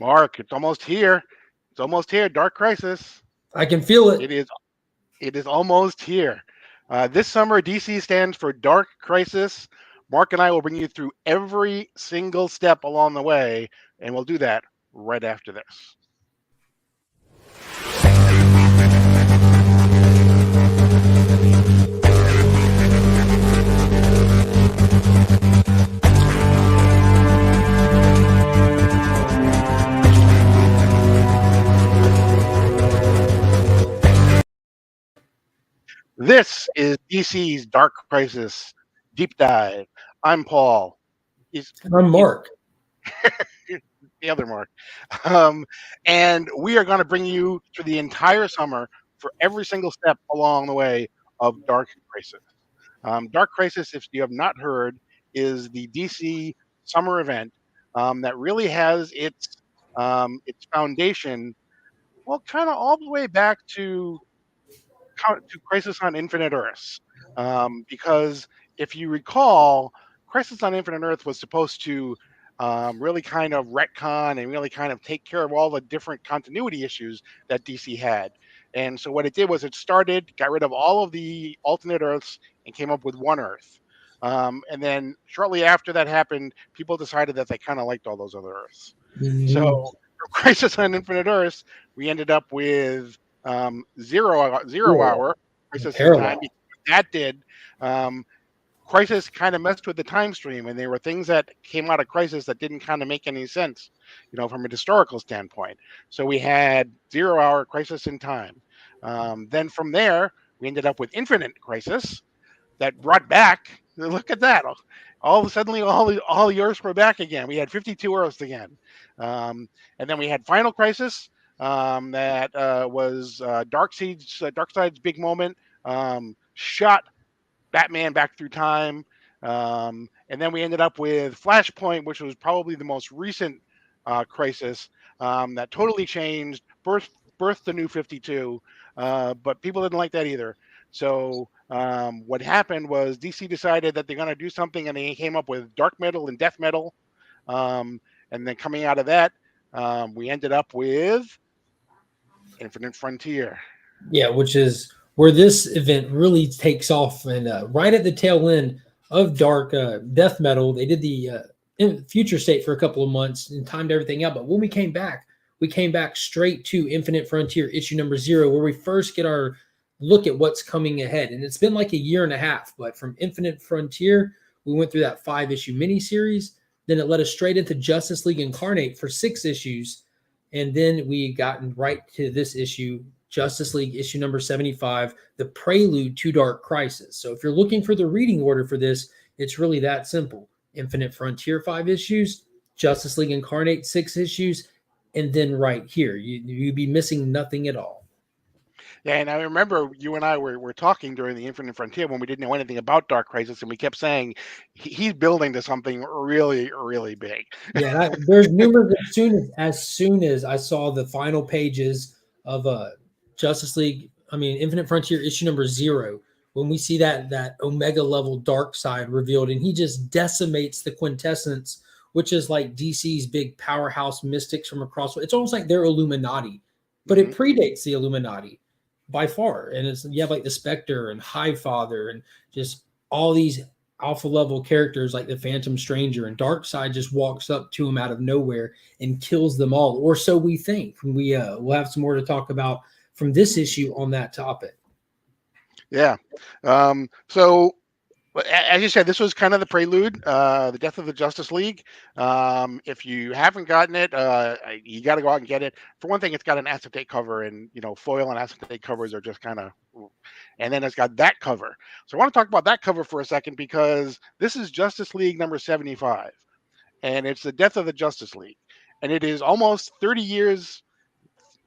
Mark, it's almost here. It's almost here. Dark Crisis. I can feel it. It is. It is almost here. This summer, DC stands for Dark Crisis. Mark and I will bring you through every single step along the way, and we'll do that right after this. This is DC's Dark Crisis Deep Dive. I'm Paul. He's, I'm he's Mark. the other Mark. Um, and we are going to bring you through the entire summer for every single step along the way of Dark Crisis. Dark Crisis, if you have not heard, is the DC summer event that really has its foundation, well, kind of all the way back to Crisis on Infinite Earths, because if you recall, Crisis on Infinite Earth was supposed to really kind of retcon and really kind of take care of all the different continuity issues that DC had. And so what it did was it started, got rid of all of the alternate Earths, and came up with one Earth. And then shortly after that happened, people decided that they kind of liked all those other Earths. So Mhm. for Crisis on Infinite Earths, we ended up with zero Yeah, hour Crisis in Time. parallel. That did. Um, Crisis kind of messed with the time stream, and there were things that came out of Crisis that didn't kind of make any sense, from a historical standpoint. So we had 0 hour Crisis in Time. Then from there, we ended up with Infinite Crisis that brought back. Look at that! All of a sudden, all the Earths were back again. We had 52 Earths again, and then we had Final Crisis. That was Darkseid's big moment. Shot Batman back through time. And then we ended up with Flashpoint, which was probably the most recent crisis that totally changed, birthed the new 52, but people didn't like that either. So what happened was DC decided that they're going to do something, and they came up with dark metal and death metal. And then coming out of that, we ended up with Infinite Frontier. Yeah, which is where this event really takes off. And right at the tail end of Dark Death Metal, they did the future state for a couple of months and timed everything out. But when we came back straight to Infinite Frontier issue number 0, where we first get our look at what's coming ahead. And it's been like a year and a half. But from Infinite Frontier, we went through that 5-issue miniseries. Then it led us straight into Justice League Incarnate for 6 issues. And then we gotten right to this issue, Justice League issue number 75, the prelude to Dark Crisis. So if you're looking for the reading order for this, it's really that simple. Infinite Frontier 5 issues, Justice League Incarnate 6 issues, and then right here, you'd be missing nothing at all. Yeah, and I remember you and I were talking during the Infinite Frontier when we didn't know anything about Dark Crisis, and we kept saying he's building to something really, really big. Yeah, there's numerous. As soon as I saw the final pages of Justice League, Infinite Frontier issue number 0, when we see that Omega level Dark Side revealed, and he just decimates the Quintessence, which is like DC's big powerhouse mystics from across. It's almost like they're Illuminati, but it predates the Illuminati by far. And you have like the Spectre and Highfather and just all these alpha level characters like the Phantom Stranger, and Darkseid just walks up to him out of nowhere and kills them all, or so we think. We'll have some more to talk about from this issue on that topic. Yeah. So as you said, this was kind of the prelude, the death of the Justice League. If you haven't gotten it, you got to go out and get it. For one thing, it's got an acetate cover, and foil and acetate covers are just kind of. And then it's got that cover. So I want to talk about that cover for a second, because this is Justice League number 75, and it's the death of the Justice League, and it is almost 30 years,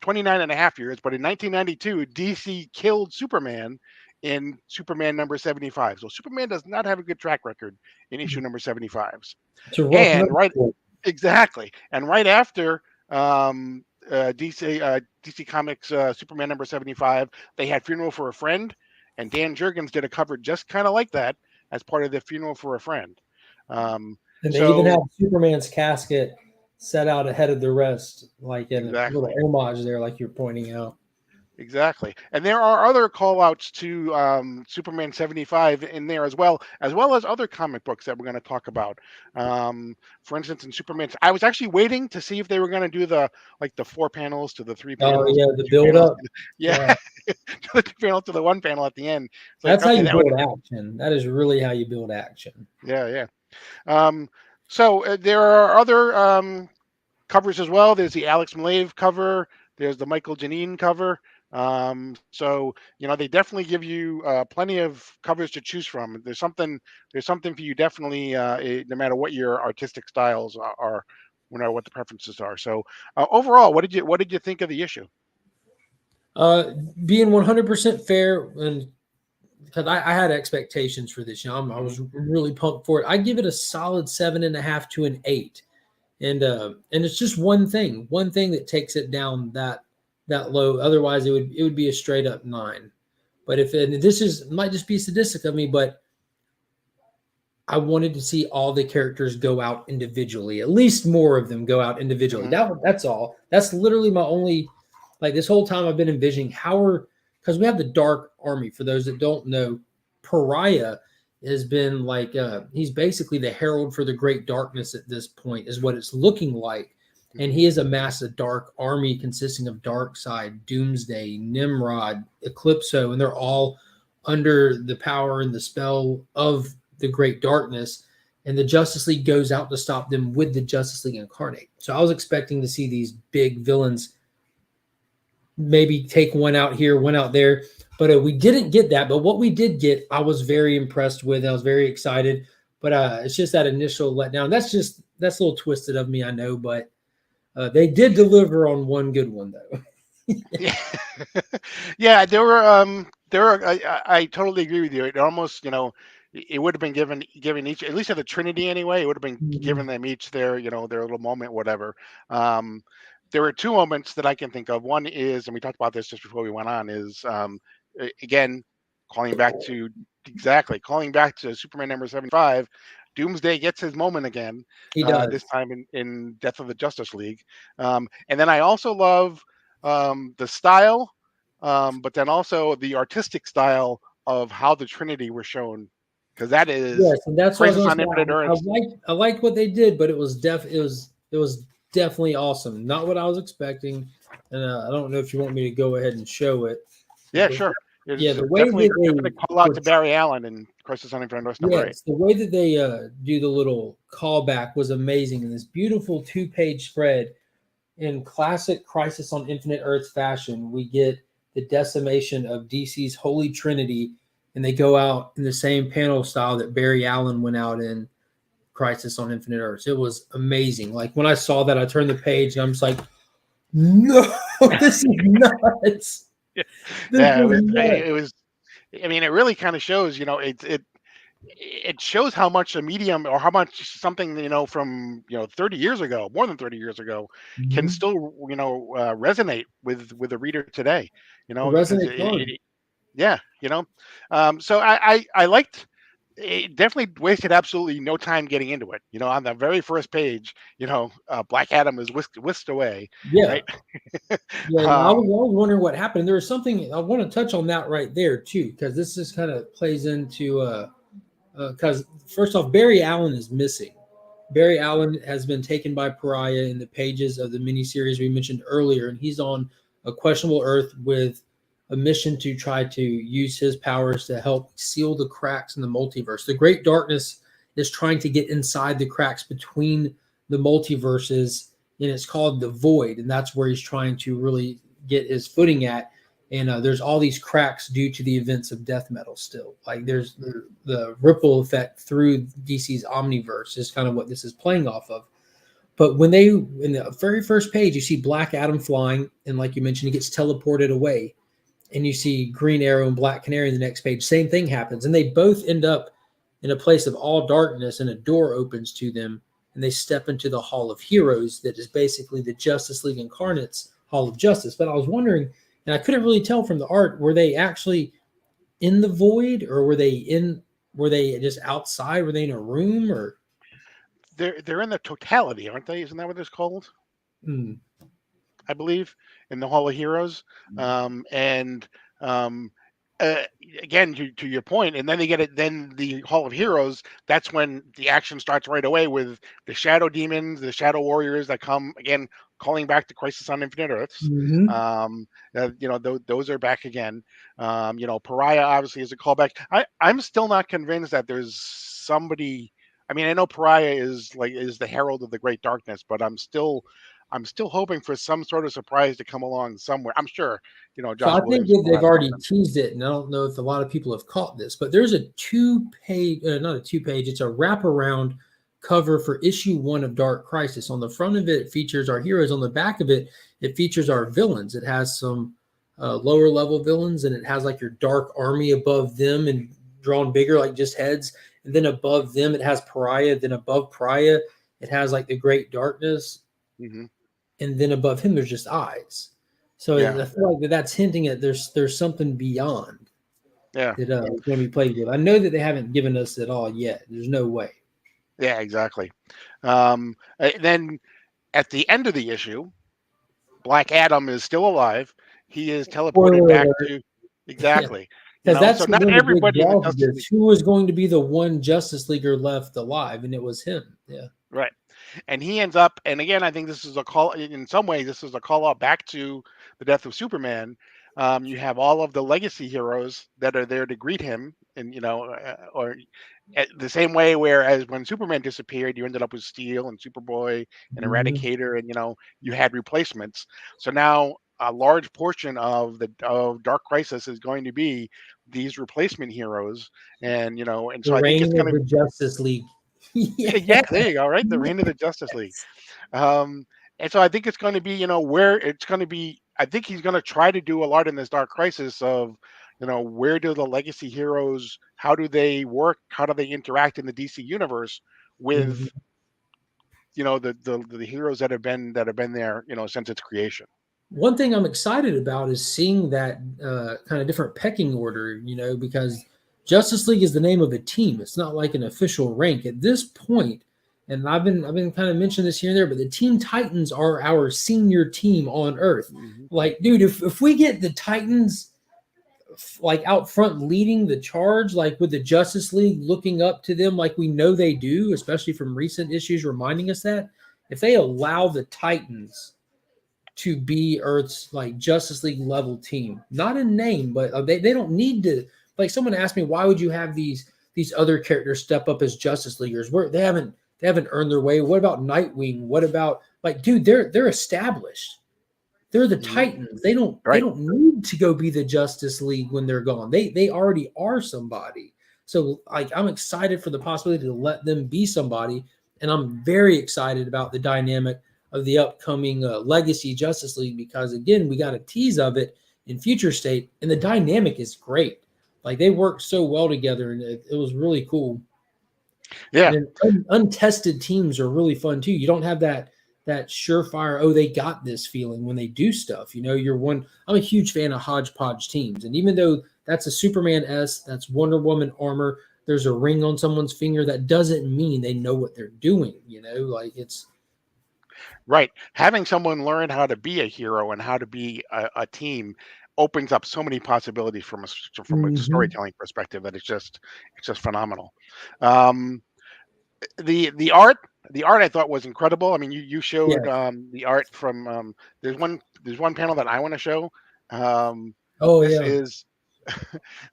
29 and a half years. But in 1992, DC killed Superman in Superman number 75. So Superman does not have a good track record in issue number 75s. It's a rough And number. exactly. And right after DC Comics Superman number 75, they had Funeral for a Friend, and Dan Jurgens did a cover just kind of like that as part of the Funeral for a Friend. And they even have Superman's casket set out ahead of the rest, like in a little Exactly. homage there, like you're pointing out. Exactly. And there are other call outs to Superman 75 in there as well as other comic books that we're going to talk about. For instance, in Superman, I was actually waiting to see if they were going to do the like the 4 panels to the three Oh panels, yeah, to the the two build panels. up. Yeah, Yeah, to the 2 panel to the 1 panel at the end. It's like, that's how okay, you that would, build action. That is really how you build action. yeah, yeah. Um, so there are other covers as well. There's the Alex Mlave cover. There's the Michael Janine cover. So they definitely give you plenty of covers to choose from. There's something for you definitely, no matter what your artistic styles are, what the preferences are. So overall, what did you think of the issue? Uh, Being 100% fair, and because I had expectations for this, I Hmm. was really pumped for it. I give it a solid 7.5 to an 8, and it's just one thing that takes it down that low. Otherwise, it would be a straight up 9. But if and this is might just be sadistic of me, but I wanted to see all the characters go out individually. At least more of them go out individually. Hmm. That's all. That's literally my only, like, this whole time I've been envisioning how are, because we have the Dark Army. For those that don't know, Pariah has been like he's basically the herald for the Great Darkness at this point, is what it's looking like. And Hmm. he has amassed a dark army consisting of Darkseid, Doomsday, Nimrod, Eclipso, and they're all under the power and the spell of the Great Darkness, and the Justice League goes out to stop them with the Justice League Incarnate. So I was expecting to see these big villains maybe take one out here, one out there, but we didn't get that. But what we did get, I was very impressed with. I was very excited, but it's just that initial letdown. That's a little twisted of me, I know, but they did deliver on one good one though. Yeah, yeah. There were. I totally agree with you. It almost, it would have been given each, at least at the Trinity anyway. It would have been Mhm. given them each their little moment, whatever. Um, there were two moments that I can think of. One is, and we talked about this just before we went on, is again calling back to calling back to Superman number 75. Doomsday gets his moment again, He this does. time in Death of the Justice League. And then I also love the style, but then also the artistic style of how the Trinity were shown, because that is Yes, and that's what I was Crisis going to on say. Infinite I Earths. liked what they did, but it was definitely awesome. Not what I was expecting, and I don't know if you want me to go ahead and show it. Yeah, But sure. yeah, It's the way definitely that definitely call out to Barry Allen in Crisis on Infinite Earths number 8. yes, the way that they do the little callback was amazing in this beautiful 2-page spread. In classic Crisis on Infinite Earths fashion, we get the decimation of DC's Holy Trinity, and they go out in the same panel style that Barry Allen went out in Crisis on Infinite Earths. It was amazing. Like when I saw that, I turned the page and I'm just like, no, this is nuts. This Yeah, is nuts. it was. I mean, it really kind of shows. It shows how much a medium, or how much something, from 30 years ago, more than 30 years ago, can Mhm. still resonate with the reader today. It Because resonates hard. yeah, so I liked it. Definitely wasted absolutely no time getting into it. On the very first page, Black Adam is whisked away, Yeah. right? Yeah. And I was, um, I was wondering what happened. There was something I want to touch on that right there, too, because this just kind of plays into, because first off, Barry Allen is missing. Barry Allen has been taken by Pariah in the pages of the miniseries we mentioned earlier, and he's on a questionable Earth with a mission to try to use his powers to help seal the cracks in the multiverse. The Great Darkness is trying to get inside the cracks between the multiverses, and it's called the Void, and that's where he's trying to really get his footing at. And there's all these cracks due to the events of death metal still. Like there's the ripple effect through DC's omniverse is kind of what this is playing off of. But when they, in the very first page, you see Black Adam flying, and like you mentioned, he gets teleported away. And you see Green Arrow and Black Canary in the next page. Same thing happens. And they both end up in a place of all darkness, and a door opens to them, and they step into the Hall of Heroes that is basically the Justice League Incarnate's Hall of Justice. But I was wondering, and I couldn't really tell from the art, were they actually in the void, or were they just outside? Were they in a room, or they're in the totality, aren't they? Isn't that what it's called? Mm. I believe, in the Hall of Heroes. And um, uh, again, to your point, and then they get it. Then the Hall of Heroes. That's when the action starts right away with the Shadow Demons, the Shadow Warriors that come again, calling back to Crisis on Infinite Earths. Hmm. Those are back again. Pariah obviously is a callback. I'm still not convinced that there's somebody. I mean, I know Pariah is the herald of the Great Darkness, but I'm still hoping for some sort of surprise to come along somewhere. I'm sure, So Josh I think Williamson that will they've have already something. teased it, and I don't know if a lot of people have caught this, but there's a two-page, not a two-page, it's a wraparound cover for issue 1 of Dark Crisis. On the front of it features our heroes. On the back of it, it features our villains. It has some lower level villains, and it has like your Dark Army above them and drawn bigger, like just heads. And then above them, it has Pariah. Then above Pariah, it has like the Great Darkness, Hmm. and then above him there's just eyes. So Yeah, I feel like that's hinting at there's something beyond yeah, that is going to be played with. I know that they haven't given us it all yet. There's no way. yeah, exactly. Then at the end of the issue, Black Adam is still alive. He is teleported Spoiler back alert. to Yeah, exactly. because So that's not one of the big everybody in the draws of Justice this. League, Who was going to be the one Justice Leaguer left alive, and it was him. Yeah. right? And he ends up, and again, I think this is a call. In some ways, this is a call out back to the death of Superman. You have all of the legacy heroes that are there to greet him, and or the same way. Whereas when Superman disappeared, you ended up with Steel and Superboy and Mhm. Eradicator, and you had replacements. So now a large portion of Dark Crisis is going to be these replacement heroes, and The so I think it's reign going of to. the Justice League. Yeah. Yeah, there you go. Right, the reign of the Justice League. Um, and so I think it's going to be, where it's going to be. I think he's going to try to do a lot in this Dark Crisis of, where do the legacy heroes, how do they work, how do they interact in the DC universe with, Mhm. the heroes that have been there, since its creation. One thing I'm excited about is seeing that kind of different pecking order, because Justice League is the name of a team. It's not like an official rank at this point. And I've been kind of mentioning this here and there, but the Teen Titans are our senior team on Earth. Mhm. Like, dude, if we get the Titans like out front leading the charge, like with the Justice League looking up to them like we know they do, especially from recent issues reminding us that, if they allow the Titans to be Earth's like Justice League level team. Not in name, but they don't need to. Like someone asked me, why would you have these other characters step up as Justice Leaguers? Where they haven't earned their way. What about Nightwing? What about like, dude? They're established. They're the Mhm. Titans. They Right. don't need to go be the Justice League when they're gone. They already are somebody. So like I'm excited for the possibility to let them be somebody, and I'm very excited about the dynamic of the upcoming Legacy Justice League because again we got a tease of it in Future State, and the dynamic is great. Like they work so well together, and it was really cool. And Yeah. then untested teams are really fun too. You don't have that surefire, oh, they got this feeling when they do stuff. You're one. I'm a huge fan of hodgepodge teams, and even though that's a Superman S, that's Wonder Woman armor. There's a ring on someone's finger. That doesn't mean they know what they're doing. Like it's Right. Having someone learn how to be a hero and how to be a team opens up so many possibilities from a Mhm. storytelling perspective that it's just phenomenal. Um, the art I thought was incredible. I mean, you showed Yes. the art from there's one panel that I want to show. Um, Oh this yeah. is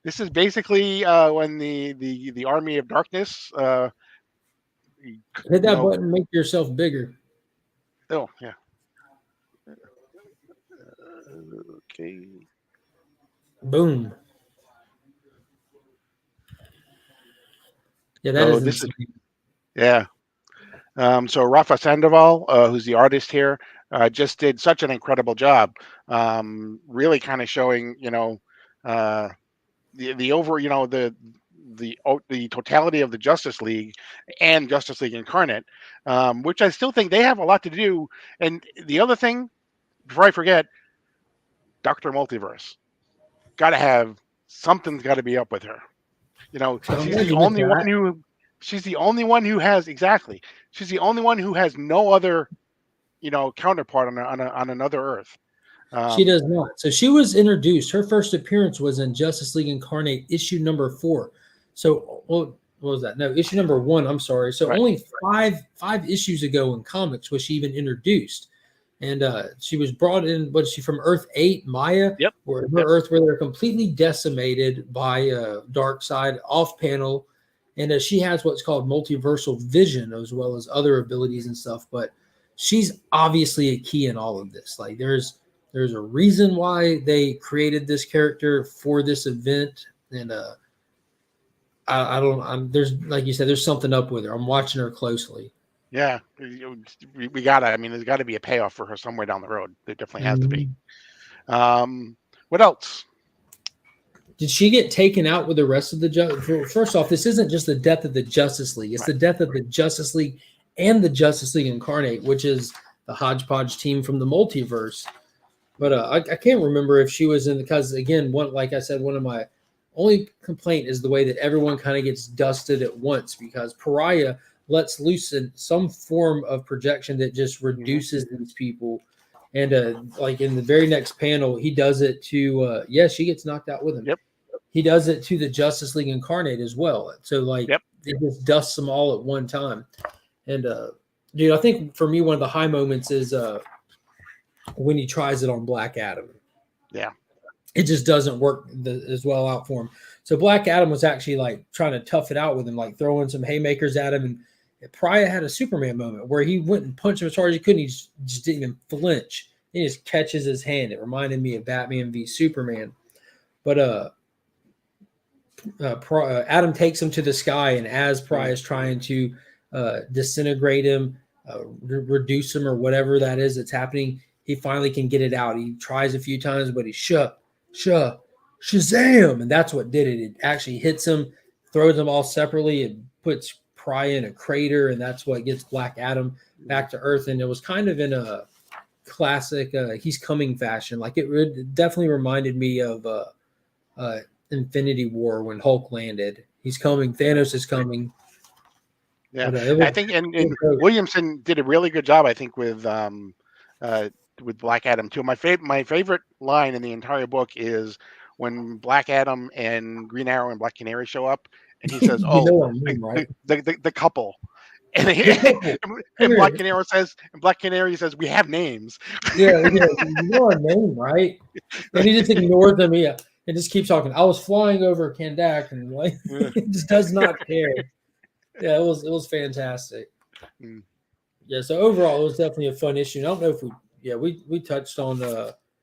this is basically when the army of darkness. Hit You that know. button. Make yourself bigger. Oh yeah. Okay. Boom. Yeah, that So is this is insane. yeah. So Rafa Sandoval, who's the artist here, just did such an incredible job. Really kind of showing, uh, the over, the totality of the Justice League and Justice League Incarnate, which I still think they have a lot to do. And the other thing, before I forget, Doctor Multiverse, got to have something's got to be up with her. So I'm She's glad the you mentioned only one that. who. she's the only one who has exactly. She's the only one who has no other, counterpart on another Earth. She Um, does not. So she was introduced. Her first appearance was in Justice League Incarnate issue number 4. So what was that? No, issue number 1. I'm sorry. So right. only five issues ago in comics was she even introduced, and she was brought in. Was she from Earth 8, Maya, Yep. or her Yep. Earth where they're completely decimated by Dark Side off panel, and she has what's called multiversal vision as well as other abilities and stuff. But she's obviously a key in all of this. Like there's a reason why they created this character for this event, and I don't. There's like you said, there's something up with her. I'm watching her closely. Yeah. We gotta. I mean, there's got to be a payoff for her somewhere down the road. There definitely has to be. Mhm. What else? Did she get taken out with the rest of the First off, this isn't just the death of the Justice League; it's Right. the death of the Justice League and the Justice League Incarnate, which is the hodgepodge team from the multiverse. But I can't remember if she was in, because again, like I said, one of my only complaint is the way that everyone kind of gets dusted at once, because Pariah lets loose in some form of projection that just Hmm. reduces these people. And like in the very next panel, he does it to she gets knocked out with him. Yep. He does it to the Justice League Incarnate as well. So like Yep. it just dusts them all at one time. And dude, I think for me one of the high moments is when he tries it on Black Adam. Yeah. It just doesn't work as well out for him. So Black Adam was actually like trying to tough it out with him, like throwing some haymakers at him. And Pariah had a Superman moment where he went and punched him as hard as he could. And he just didn't even flinch. He just catches his hand. It reminded me of Batman v Superman. But Adam takes him to the sky, and as Pariah is trying to disintegrate him, reduce him, or whatever that is that's happening, he finally can get it out. He tries a few times, but he's Shazam, and that's what did it. It actually hits him, throws them all separately, and puts Pariah in a crater, and that's what gets Black Adam back to Earth. And it was kind of in a classic He's Coming fashion. Like it definitely reminded me of uh, Infinity War when Hulk landed. He's coming. Thanos is coming. Yeah. But I think and Williamson did a really good job. I think uh, with Black Adam too. My favorite line in the entire book is when Black Adam and Green Arrow and Black Canary show up, and he says, you know "Oh, what I the mean, right? the couple." And, The couple. Come and here. Black Canary says, "We have names." Yeah, you know our name, right? And he just ignores them. Yeah, and just keeps talking. I was flying over Kandak, and like Yeah. he just does not care. Yeah, it was fantastic. Mm. Yeah, so overall, it was definitely a fun issue. I don't know if we touched on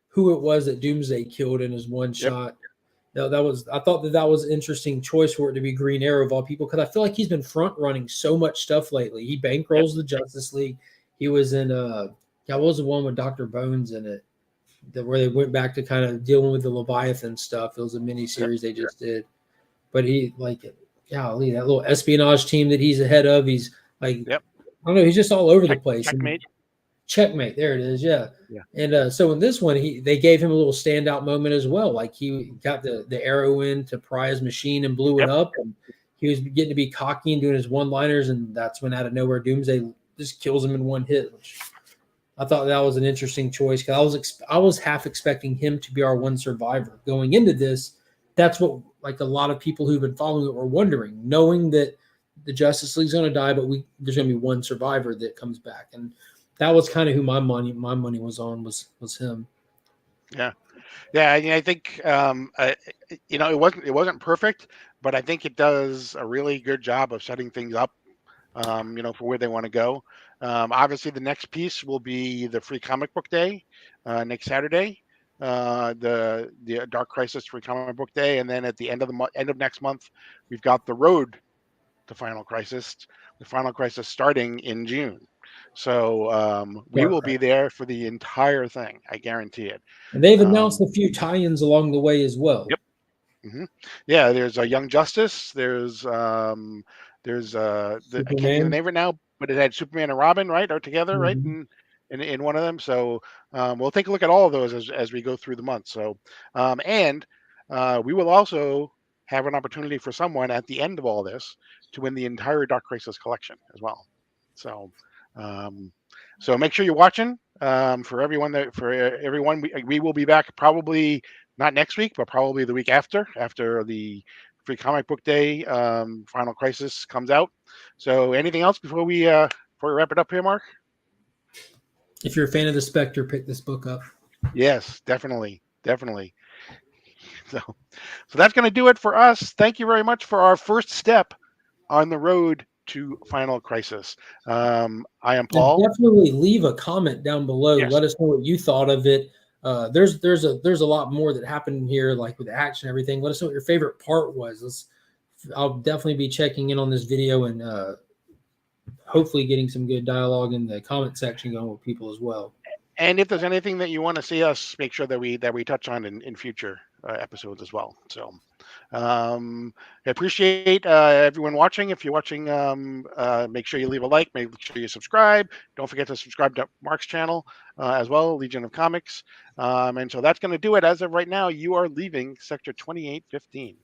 who it was that Doomsday killed in his one Yep. shot. That was I thought that was an interesting choice for it to be Green Arrow of all people, because I feel like he's been front running so much stuff lately. He Yep. bankrolls the Justice League. He was in what was the one with Dr. Bones in it, where they went back to kind of dealing with the Leviathan stuff. It was a mini Yep. series they just did. But he like golly, that little espionage team that he's ahead of, he's like Yep. I don't know, he's just all over the place. And Checkmate. Checkmate, there it is, yeah. Yeah. And so in this one, they gave him a little standout moment as well. Like he got the arrow into Pariah's machine and blew it Yep. up, and he was getting to be cocky and doing his one-liners, and that's when out of nowhere Doomsday just kills him in one hit. Which I thought that was an interesting choice, because I was half expecting him to be our one survivor going into this. That's what like a lot of people who've been following it were wondering, knowing that the Justice League's going to die, but there's going to be one survivor that comes back, and that was kind of who my money was on was him. Yeah. Yeah. I think it wasn't perfect, but I think it does a really good job of setting things up. For where they want to go. Obviously, the next piece will be the Free Comic Book Day next Saturday, the Dark Crisis Free Comic Book Day, and then at the end of next month, we've got the Road to Final Crisis, the Final Crisis starting in June. So we Dark will Knight. be there for the entire thing. I guarantee it. And they've announced Um, a few tie-ins along the way as well. yep. hmm Yeah, there's a Young Justice. There's I can't think of the Superman. name of it now, but it had Superman and Robin, right, are together, right, Mhm. in one of them. So we'll take a look at all of those as we go through the month. So and we will also have an opportunity for someone at the end of all this to win the entire Dark Crisis collection as well. So, um, so make sure you're watching. For everyone, we will be back probably not next week, but probably the week after the Free Comic Book Day Final Crisis comes out. So, anything else before we wrap it up here, Mark? If you're a fan of the Spectre, pick this book up. Yes, definitely, definitely. So, so that's going to do it for us. Thank you very much for our first step on the road to Final Crisis. I am And Paul. definitely leave a comment down below. Yes. Let us know what you thought of it. There's a lot more that happened here, like with action and everything. Let us know what your favorite part was. I'll definitely be checking in on this video and hopefully getting some good dialogue in the comment section going with people as well. And if there's anything that you want to see us make sure that we touch on in future episodes as well. So I appreciate everyone watching. If you're watching, make sure you leave a like, make sure you subscribe. Don't forget to subscribe to Mark's channel as well, Legion of Comics. And so that's going to do it. As of right now, you are leaving Sector 2815.